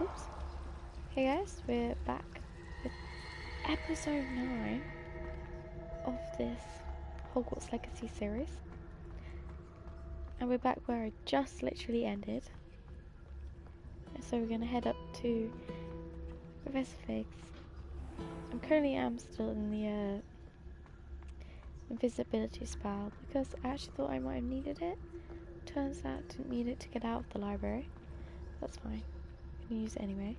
Oops. Hey guys, we're back with episode 9 of this Hogwarts Legacy series. And we're back where I just literally ended. So we're going to head up to Professor Fig's. I'm currently still in the invisibility spell because I actually thought I might have needed it. Turns out I didn't need it to get out of the library. That's fine. I'm going to use it anyway.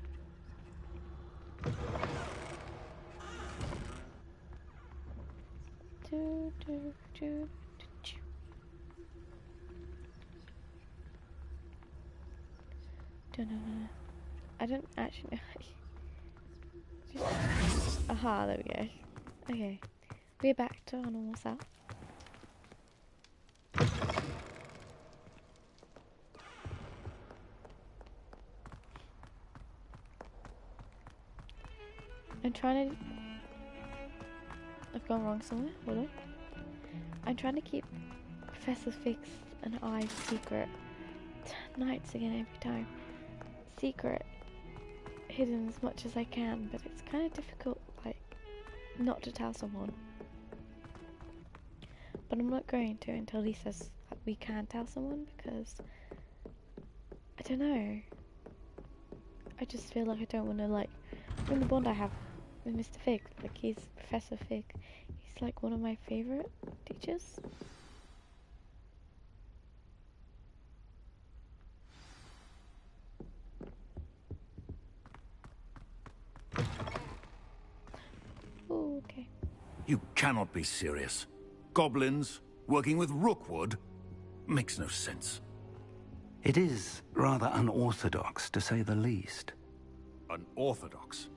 I don't actually know. Aha, there we go. Okay, we're back to our normal self. I'm trying to... I've gone wrong somewhere, hold on. I'm trying to keep Professor Fig's and I's secret. Nights again every time. Secret. Hidden as much as I can, but it's kind of difficult, like, not to tell someone. But I'm not going to until he says that we can tell someone, because I don't know. I just feel like I don't want to, like, in the bond I have with Mr. Fig, like, he's Professor Fig. He's like one of my favourite teachers. Oh, okay. You cannot be serious. Goblins working with Rookwood makes no sense. It is rather unorthodox, to say the least. Unorthodox?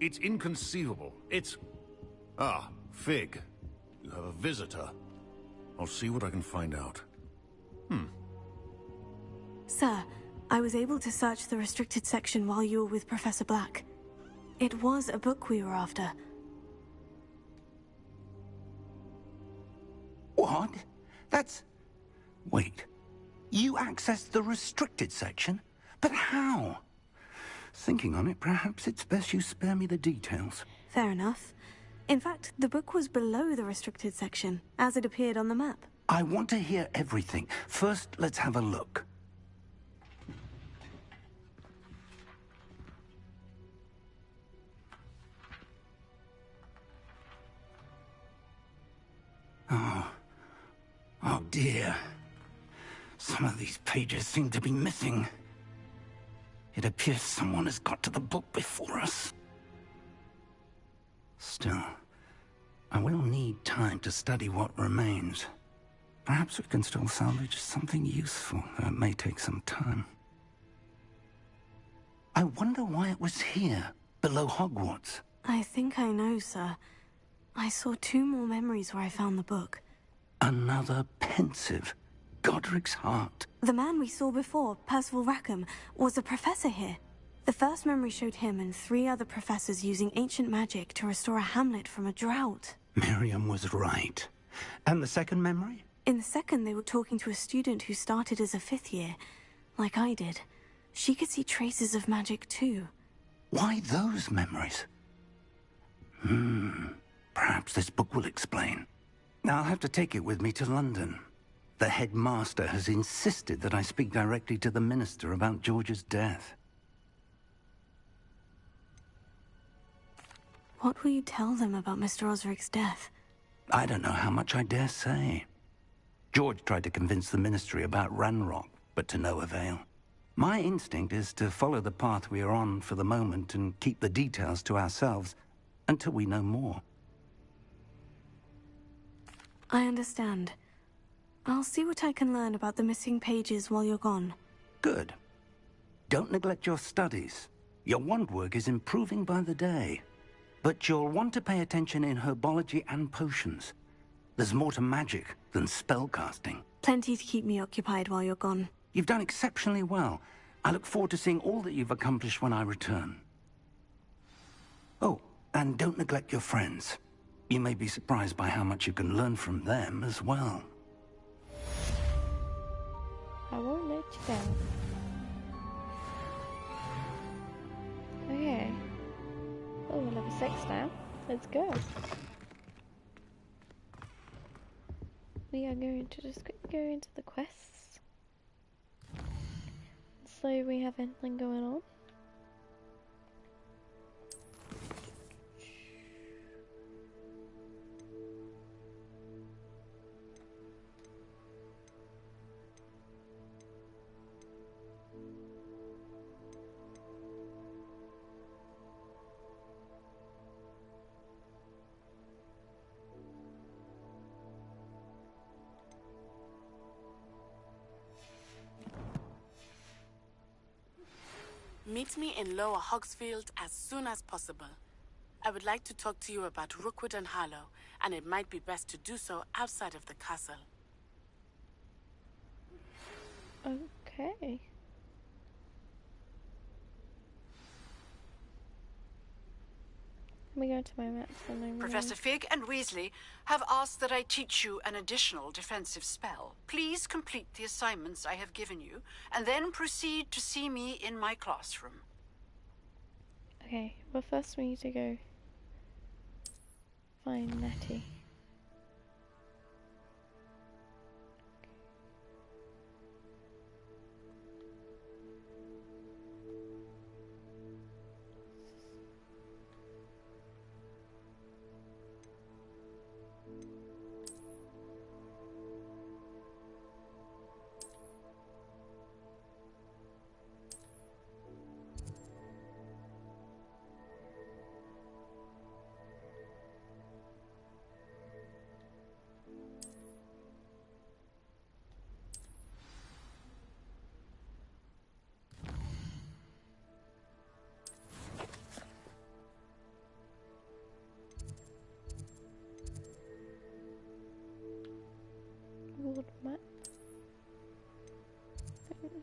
It's inconceivable. It's... Ah, Fig. You have a visitor. I'll see what I can find out. Sir, I was able to search the restricted section while you were with Professor Black. It was a book we were after. What? That's... Wait. You accessed the restricted section? But how? Thinking on it, perhaps it's best you spare me the details. Fair enough. In fact, the book was below the restricted section, as it appeared on the map. I want to hear everything. First, let's have a look. Oh dear. Some of these pages seem to be missing. It appears someone has got to the book before us. Still, I will need time to study what remains. Perhaps we can still salvage something useful, though it may take some time. I wonder why it was here, below Hogwarts. I think I know, sir. I saw 2 more memories where I found the book. Another pensive. Godric's heart. The man we saw before, Percival Rackham, was a professor here. The first memory showed him and 3 other professors using ancient magic to restore a hamlet from a drought. Miriam was right. And the second memory? In the second, they were talking to a student who started as a 5th year, like I did. She could see traces of magic too. Why those memories? Perhaps this book will explain. I'll have to take it with me to London. The headmaster has insisted that I speak directly to the minister about George's death. What will you tell them about Mr. Osric's death? I don't know how much I dare say. George tried to convince the ministry about Ranrock, but to no avail. My instinct is to follow the path we are on for the moment and keep the details to ourselves until we know more. I understand. I'll see what I can learn about the missing pages while you're gone. Good. Don't neglect your studies. Your wand work is improving by the day. But you'll want to pay attention in herbology and potions. There's more to magic than spellcasting. Plenty to keep me occupied while you're gone. You've done exceptionally well. I look forward to seeing all that you've accomplished when I return. Oh, and don't neglect your friends. You may be surprised by how much you can learn from them as well. I won't let you down. we're level 6 now. Let's go. We are going to just go into the quests. So we have anything going on. Meet me in Lower Hogsfield as soon as possible. I would like to talk to you about Rookwood and Harlow, and it might be best to do so outside of the castle. Okay. Let me go to my maps and Professor Fig and Weasley have asked that I teach you an additional defensive spell. Please complete the assignments I have given you, and then proceed to see me in my classroom. Okay, well first we need to go find Natty. World map. Yeah.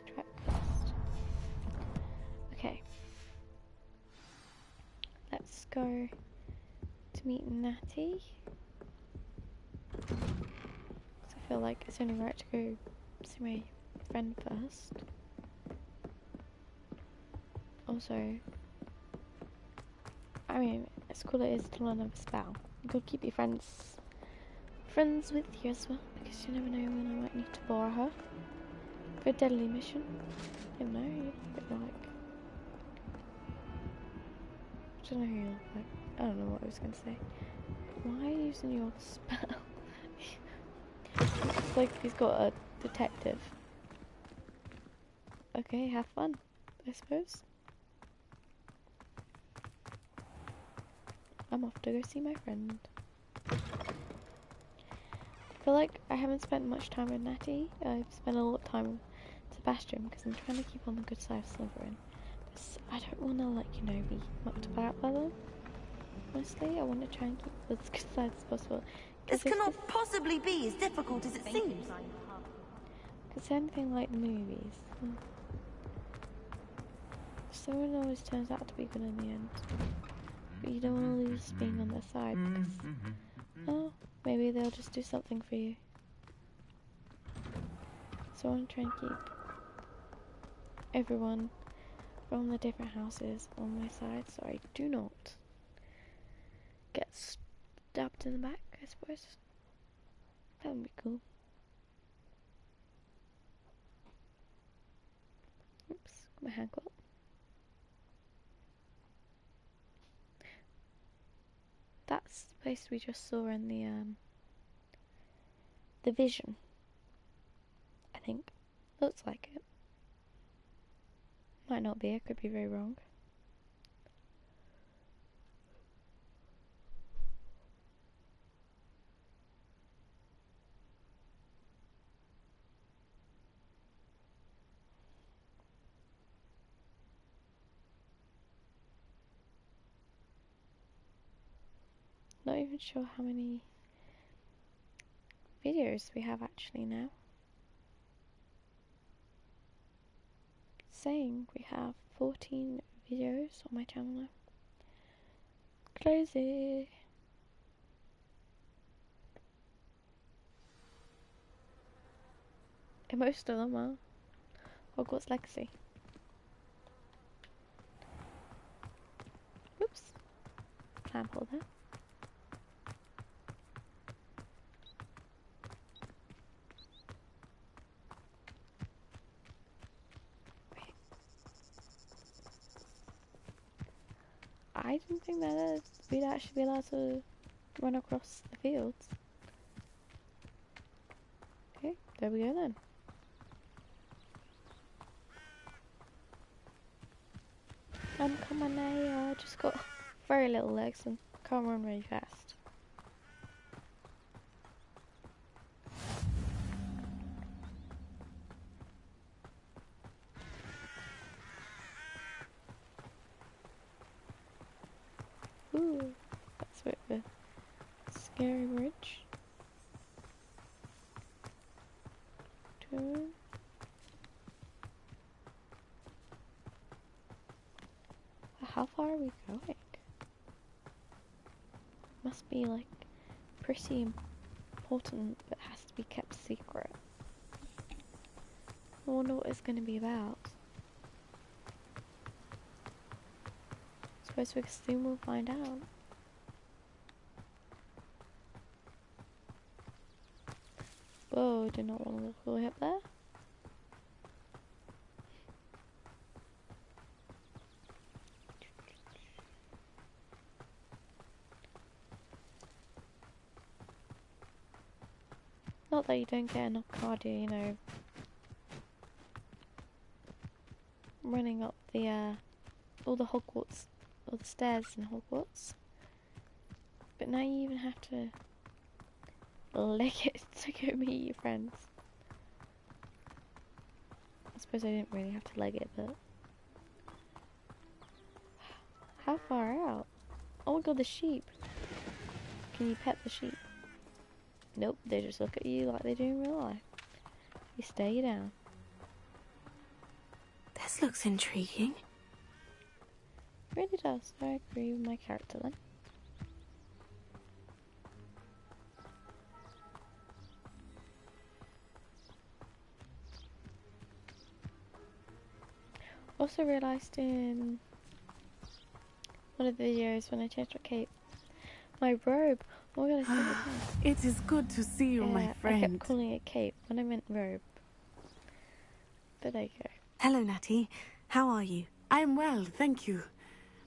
Track quest. Okay. Let's go to meet Natty. I feel like it's only right to go see my friend first. Also, I mean, as cool it is to learn another spell, you could keep your friends with you as well, because you never know when I might need to borrow her for a deadly mission. You know, a bit like, I don't know who you look like. I don't know what I was gonna say. Why are you using your spell? It's like he's got a detective. Okay, have fun, I suppose. I'm off to go see my friend. I feel like I haven't spent much time with Natty. I've spent a lot of time with Sebastian because I'm trying to keep on the good side of Slytherin. I don't want to, like, you know, be mucked about by them. Honestly, I want to try and keep as good side as possible. This cannot possibly be as difficult as it seems. Because anything like the movies, someone always turns out to be good in the end. But you don't want to lose being on their side because, oh, maybe they'll just do something for you. So I want to try and keep everyone from the different houses on my side so I do not get stabbed in the back, I suppose. That would be cool. Oops, got my hand caught. That's the place we just saw in the vision. I think. Looks like it. Might not be, I could be very wrong. Not even sure how many videos we have actually now. It's saying we have 14 videos on my channel now. Crazy. And most of them are Hogwarts Legacy. Oops. Clam hole there. I didn't think that we'd actually be allowed to run across the fields. Okay, there we go then. Come on now, I just got very little legs and can't run really fast. Ooh, that's a bit of a scary bridge. Turn. How far are we going? Must be like pretty important, but has to be kept secret. I wonder what it's going to be about. Suppose we soon will find out. Whoa, did not want to look all the way up there. Not that you don't get enough cardio, you know, running up the all the Hogwarts, all the stairs in Hogwarts. But now you even have to leg it to go meet your friends. I suppose I didn't really have to leg it, but how far out? Oh my god, the sheep! Can you pet the sheep? Nope, they just look at you like they do in real life. You stay down. This looks intriguing. It really does. I agree with my character then. Also realised in one of the videos when I changed my cape, my robe. Oh my god, I said it again. It is good to see you, my friend. I kept calling it cape when I meant robe. But there you go. Hello, Natty. How are you? I'm well, thank you.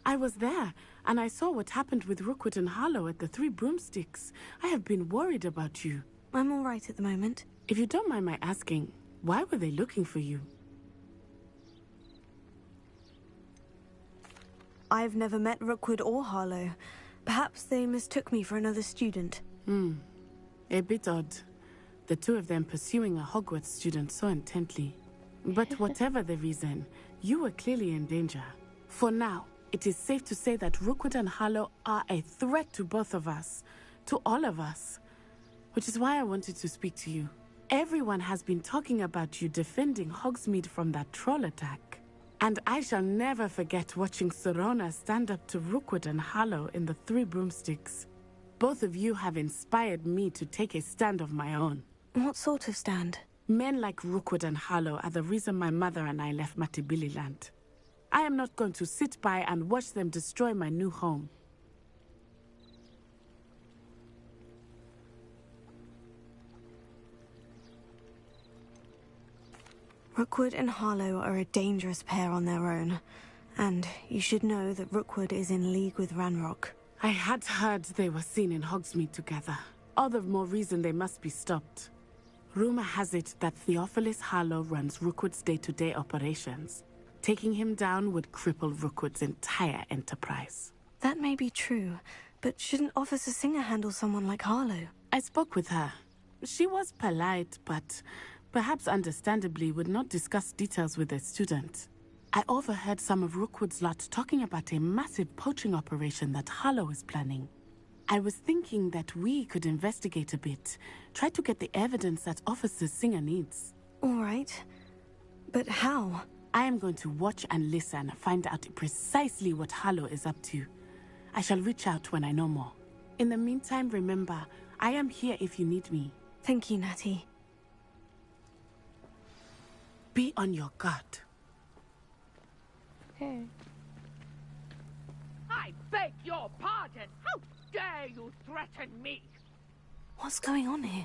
I was there, and I saw what happened with Rookwood and Harlow at the Three Broomsticks. I have been worried about you. I'm all right at the moment. If you don't mind my asking, why were they looking for you? I've never met Rookwood or Harlow. Perhaps they mistook me for another student. A bit odd. The two of them pursuing a Hogwarts student so intently. But whatever the reason, you were clearly in danger. For now, it is safe to say that Rookwood and Harlow are a threat to both of us. To all of us. Which is why I wanted to speak to you. Everyone has been talking about you defending Hogsmeade from that troll attack. And I shall never forget watching Sorona stand up to Rookwood and Harlow in the Three Broomsticks. Both of you have inspired me to take a stand of my own. What sort of stand? Men like Rookwood and Harlow are the reason my mother and I left Matibililand. I am not going to sit by and watch them destroy my new home. Rookwood and Harlow are a dangerous pair on their own. And you should know that Rookwood is in league with Ranrock. I had heard they were seen in Hogsmeade together. All the more reason they must be stopped. Rumor has it that Theophilus Harlow runs Rookwood's day-to-day operations. Taking him down would cripple Rookwood's entire enterprise. That may be true, but shouldn't Officer Singer handle someone like Harlow? I spoke with her. She was polite, but perhaps understandably would not discuss details with a student. I overheard some of Rookwood's lot talking about a massive poaching operation that Harlow is planning. I was thinking that we could investigate a bit, try to get the evidence that Officer Singer needs. All right. But how? I am going to watch and listen, find out precisely what Harlow is up to. I shall reach out when I know more. In the meantime, remember, I am here if you need me. Thank you, Natty. Be on your guard. Okay. I beg your pardon. How dare you threaten me? What's going on here?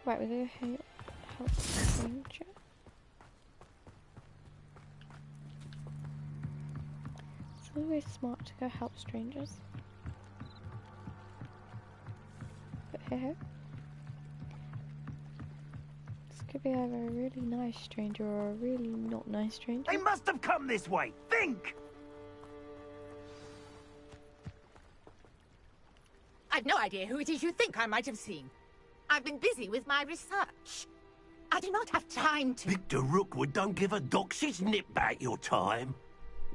Right, we're going to help stranger. It's always smart to go help strangers. But hey, this could be either a really nice stranger or a really not nice stranger. They must have come this way. Think! I've no idea who it is you think I might have seen. I've been busy with my research. I do not have time to... Victor Rookwood don't give a doxy's nip back your time.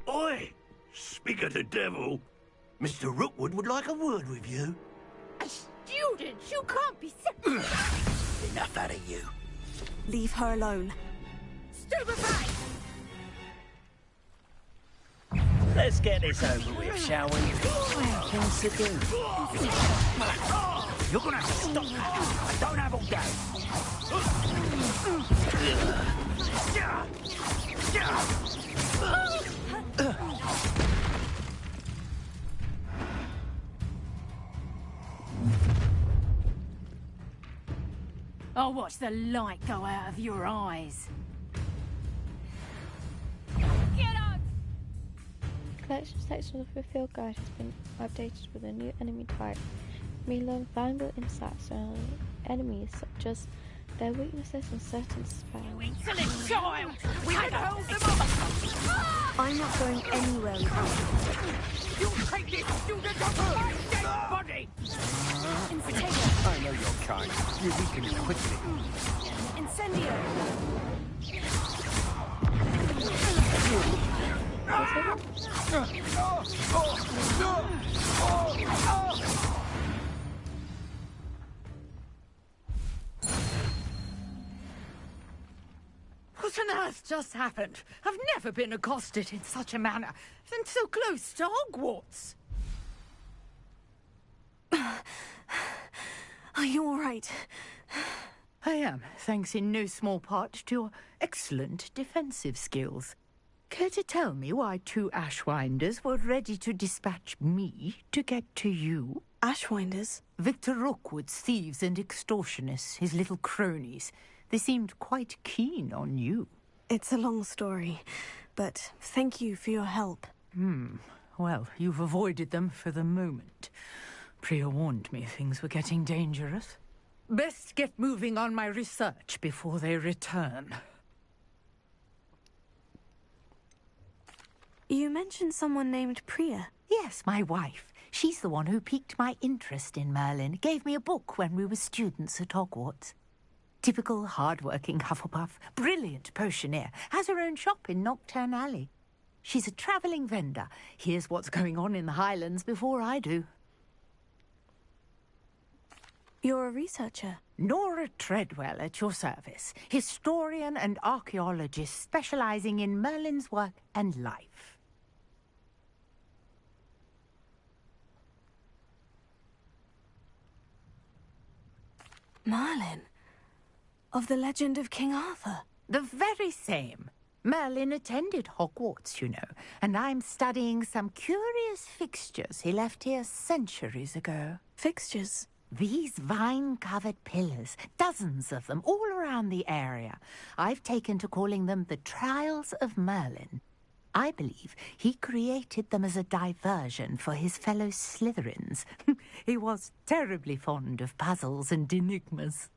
Oi! Speak of the devil. Mr. Rookwood would like a word with you. A student? You can't be serious. Enough out of you. Leave her alone. Stupefy! Let's get this over with, shall we? What's to do? You're gonna have to stop that. I don't have all day. I'll watch the light go out of your eyes. Get on! Collection section of the field guide has been updated with a new enemy type. We learn valuable insights on enemies such as their weaknesses and certain spells. Insolent child! We can hold them off! I'm not going anywhere without you. You'll take this student off my dead body! I know your kind. You weaken it quickly. Incendio! What on earth just happened? I've never been accosted in such a manner, and so close to Hogwarts. Are you all right? I am, thanks in no small part to your excellent defensive skills. Care to tell me why two Ashwinders were ready to dispatch me to get to you? Ashwinders? Victor Rookwood's thieves and extortionists, his little cronies. They seemed quite keen on you. It's a long story, but thank you for your help. Well, you've avoided them for the moment. Priya warned me things were getting dangerous. Best get moving on my research before they return. You mentioned someone named Priya. Yes, my wife. She's the one who piqued my interest in Merlin. Gave me a book when we were students at Hogwarts. Typical hard-working Hufflepuff, brilliant potioneer, has her own shop in Knockturn Alley. She's a travelling vendor. Hears what's going on in the Highlands before I do. You're a researcher. Nora Treadwell at your service, historian and archaeologist specialising in Merlin's work and life. Merlin? Of the legend of King Arthur? The very same. Merlin attended Hogwarts, you know, and I'm studying some curious fixtures he left here centuries ago. Fixtures? These vine-covered pillars, dozens of them, all around the area. I've taken to calling them the Trials of Merlin. I believe he created them as a diversion for his fellow Slytherins. He was terribly fond of puzzles and enigmas.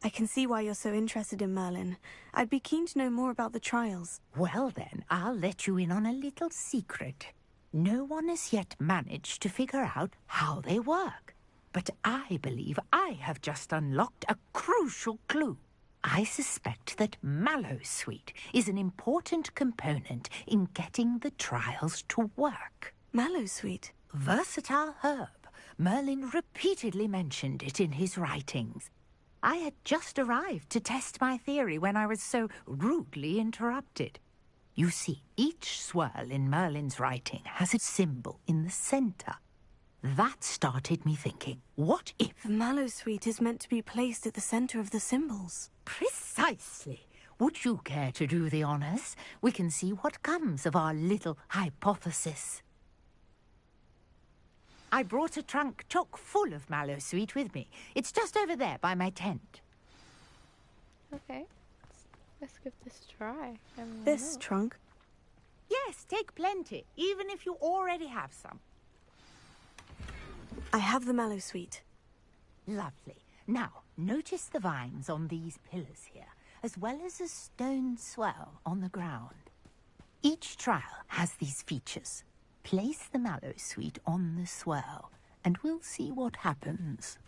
I can see why you're so interested in Merlin. I'd be keen to know more about the trials. Well then, I'll let you in on a little secret. No one has yet managed to figure out how they work. But I believe I have just unlocked a crucial clue. I suspect that Mallowsweet is an important component in getting the trials to work. Mallowsweet? Versatile herb. Merlin repeatedly mentioned it in his writings. I had just arrived to test my theory when I was so rudely interrupted. You see, each swirl in Merlin's writing has a symbol in the center. That started me thinking, what if... The Mallowsweet is meant to be placed at the center of the symbols. Precisely. Would you care to do the honors? We can see what comes of our little hypothesis. I brought a trunk chock full of Mallowsweet with me. It's just over there by my tent. Okay. Let's give this a try. This trunk? Yes, take plenty, even if you already have some. I have the Mallowsweet. Lovely. Now, notice the vines on these pillars here, as well as a stone swell on the ground. Each trial has these features. Place the Mallowsweet on the swell, and we'll see what happens.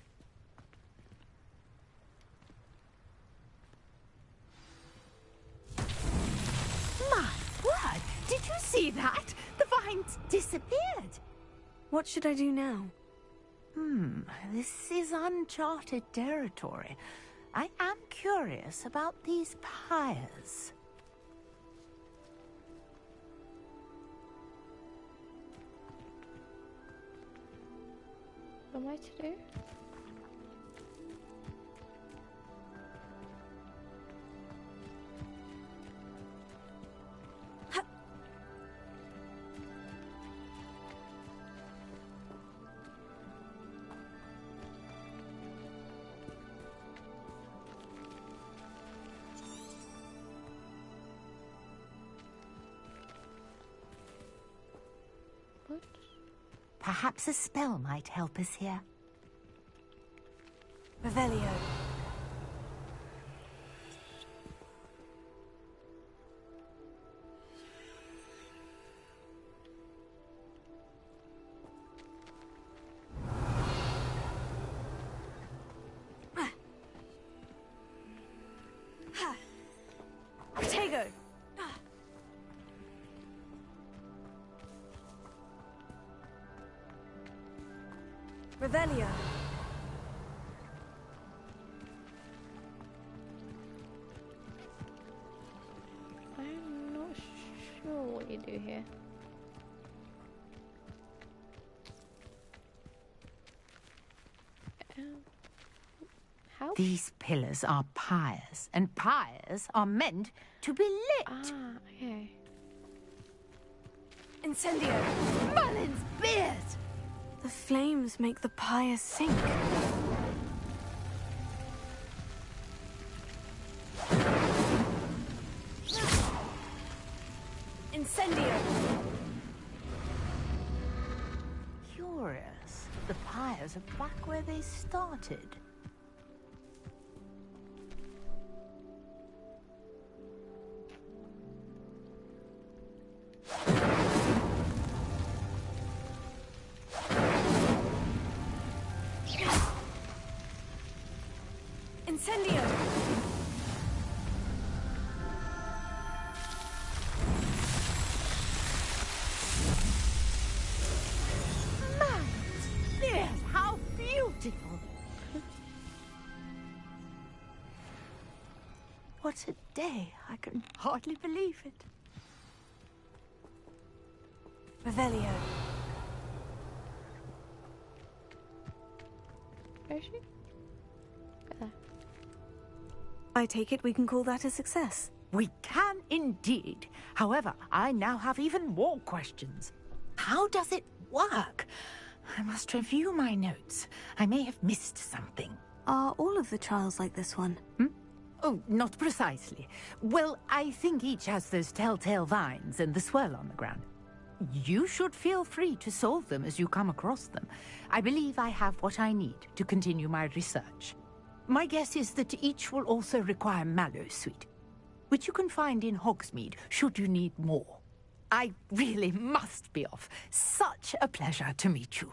My word! Did you see that? The vines disappeared. What should I do now? This is uncharted territory. I am curious about these pyres. What am I to do? What? Perhaps a spell might help us here. Revelio. Tego. Revelio. I'm not sure what you do here. How? These pillars are pyres, and pyres are meant to be lit. Ah, okay. Incendio. Merlin's beard! The flames make the pyre sink. Incendio. Curious. The pyres are back where they started. Incendio. Yes, how beautiful! What a day! I can hardly believe it. Revelio. Where is she? There. I take it we can call that a success. We can indeed. However, I now have even more questions. How does it work? I must review my notes. I may have missed something. Are all of the trials like this one? Oh, not precisely. Well, I think each has those telltale vines and the swirl on the ground. You should feel free to solve them as you come across them. I believe I have what I need to continue my research. My guess is that each will also require Mallowsweet, which you can find in Hogsmeade should you need more. I really must be off. Such a pleasure to meet you.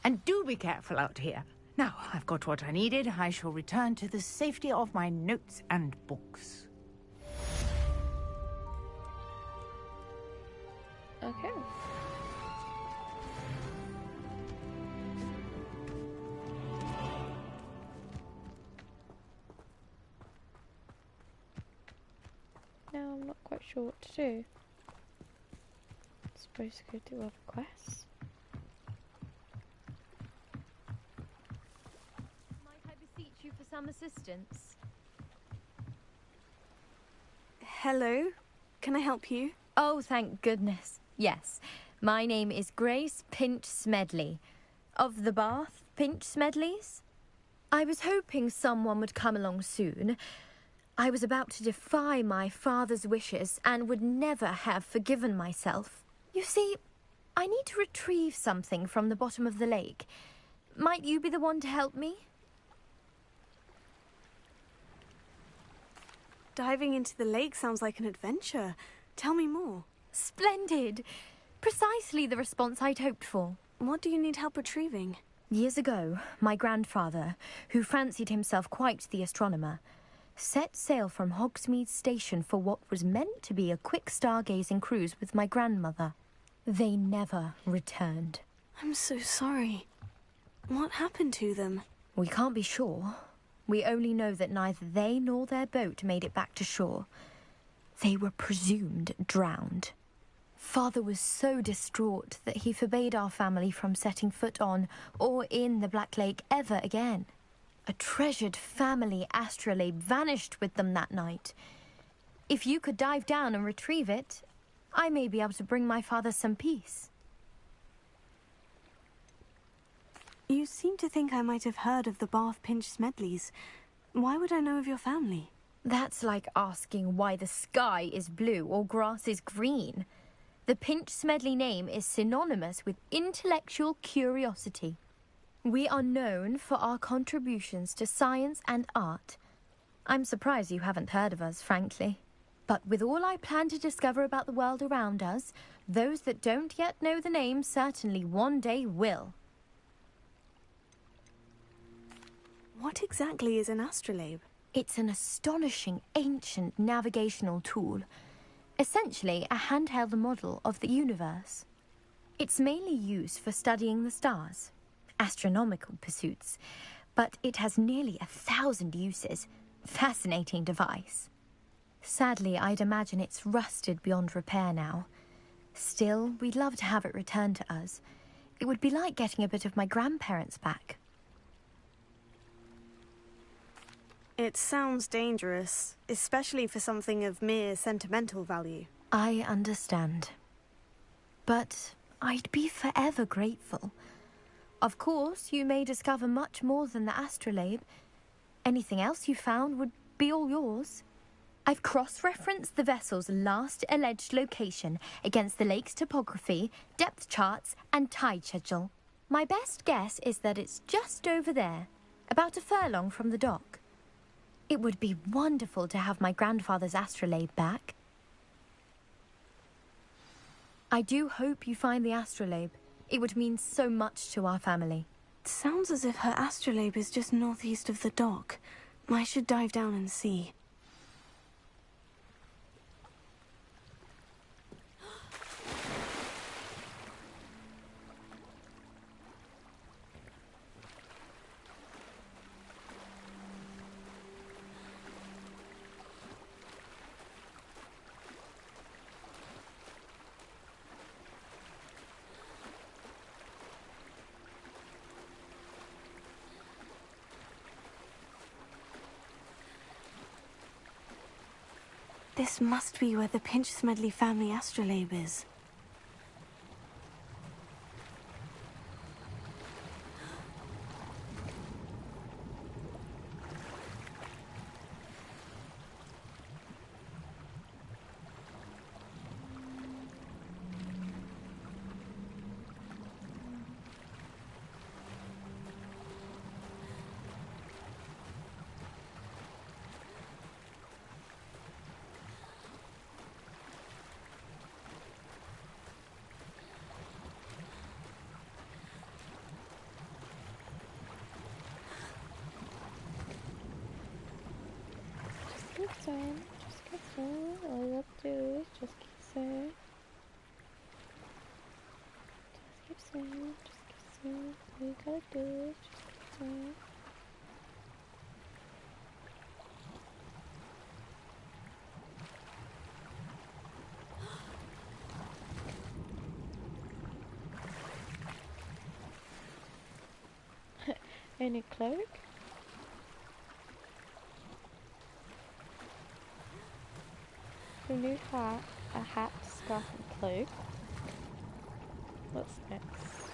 And do be careful out here. Now, I've got what I needed. I shall return to the safety of my notes and books. Okay. quite sure what to do. I'm supposed to go do other quests. Might I beseech you for some assistance? Hello? Can I help you? Oh, thank goodness. Yes. My name is Grace Pinch Smedley. Of the Bath Pinch Smedleys? I was hoping someone would come along soon. I was about to defy my father's wishes and would never have forgiven myself. You see, I need to retrieve something from the bottom of the lake. Might you be the one to help me? Diving into the lake sounds like an adventure. Tell me more. Splendid! Precisely the response I'd hoped for. What do you need help retrieving? Years ago, my grandfather, who fancied himself quite the astronomer, set sail from Hogsmeade Station for what was meant to be a quick stargazing cruise with my grandmother. They never returned. I'm so sorry. What happened to them? We can't be sure. We only know that neither they nor their boat made it back to shore. They were presumed drowned. Father was so distraught that he forbade our family from setting foot on or in the Black Lake ever again. A treasured family astrolabe vanished with them that night. If you could dive down and retrieve it, I may be able to bring my father some peace. You seem to think I might have heard of the Bath Pinch Smedleys. Why would I know of your family? That's like asking why the sky is blue or grass is green. The Pinch Smedley name is synonymous with intellectual curiosity. We are known for our contributions to science and art. I'm surprised you haven't heard of us, frankly. But with all I plan to discover about the world around us, those that don't yet know the name certainly one day will. What exactly is an astrolabe? It's an astonishing ancient navigational tool. Essentially, a handheld model of the universe. It's mainly used for studying the stars, astronomical pursuits, but it has nearly 1,000 uses. Fascinating device. Sadly, I'd imagine it's rusted beyond repair now. Still, we'd love to have it returned to us. It would be like getting a bit of my grandparents back. It sounds dangerous, especially for something of mere sentimental value. I understand. But I'd be forever grateful. Of course, you may discover much more than the astrolabe. Anything else you found would be all yours. I've cross-referenced the vessel's last alleged location against the lake's topography, depth charts, and tide schedule. My best guess is that it's just over there, about a furlong from the dock. It would be wonderful to have my grandfather's astrolabe back. I do hope you find the astrolabe. It would mean so much to our family. It sounds as if her astrolabe is just northeast of the dock. I should dive down and see. This must be where the Pinch Smedley family astrolabe is. Keep swimming, just keep swimming. All you have to do is just keep swimming. Just keep swimming, just keep swimming. All you gotta do is just keep swimming. A new cloak. A new hat, scarf and cloak. What's next?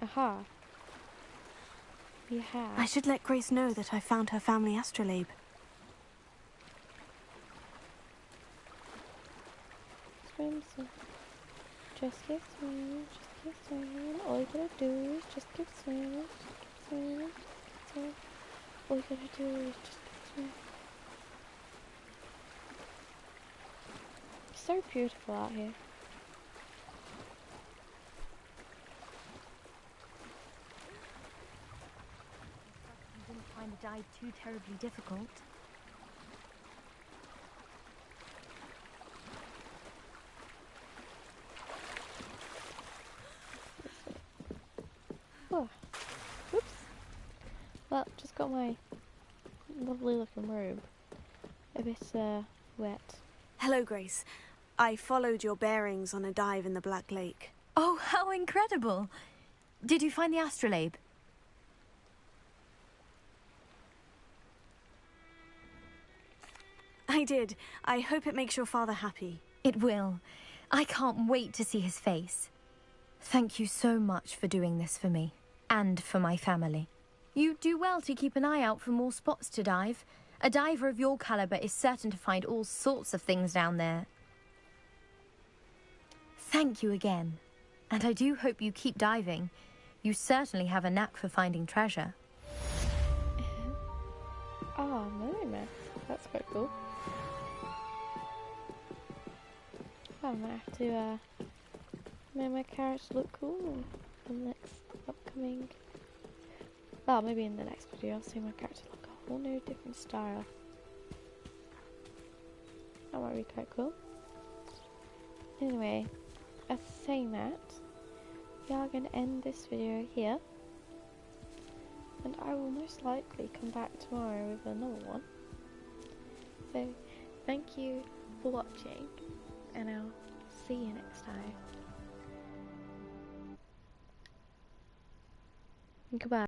Aha. We have... I should let Grace know that I found her family astrolabe. Swim. Just keep swimming, just keep swimming. All you gotta do is just keep swimming, just keep swimming, just keep swimming. All you gotta do is just keep swimming. It's so beautiful out here. You didn't find the dive too terribly difficult. Oh, whoops. Well, just got my lovely looking robe a bit wet. Hello, Grace. I followed your bearings on a dive in the Black Lake. Oh, how incredible! Did you find the astrolabe? I did. I hope it makes your father happy. It will. I can't wait to see his face. Thank you so much for doing this for me, and for my family. You do well to keep an eye out for more spots to dive. A diver of your caliber is certain to find all sorts of things down there. Thank you again, and I do hope you keep diving. You certainly have a knack for finding treasure. Oh, mermaid. That's quite cool. I might have to make my character look cool in the next upcoming... Well, maybe in the next video I'll see my character look a whole new different style. That might be quite cool. Anyway, as saying that, we are going to end this video here. And I will most likely come back tomorrow with another one. So, thank you for watching, and I'll see you next time. Goodbye.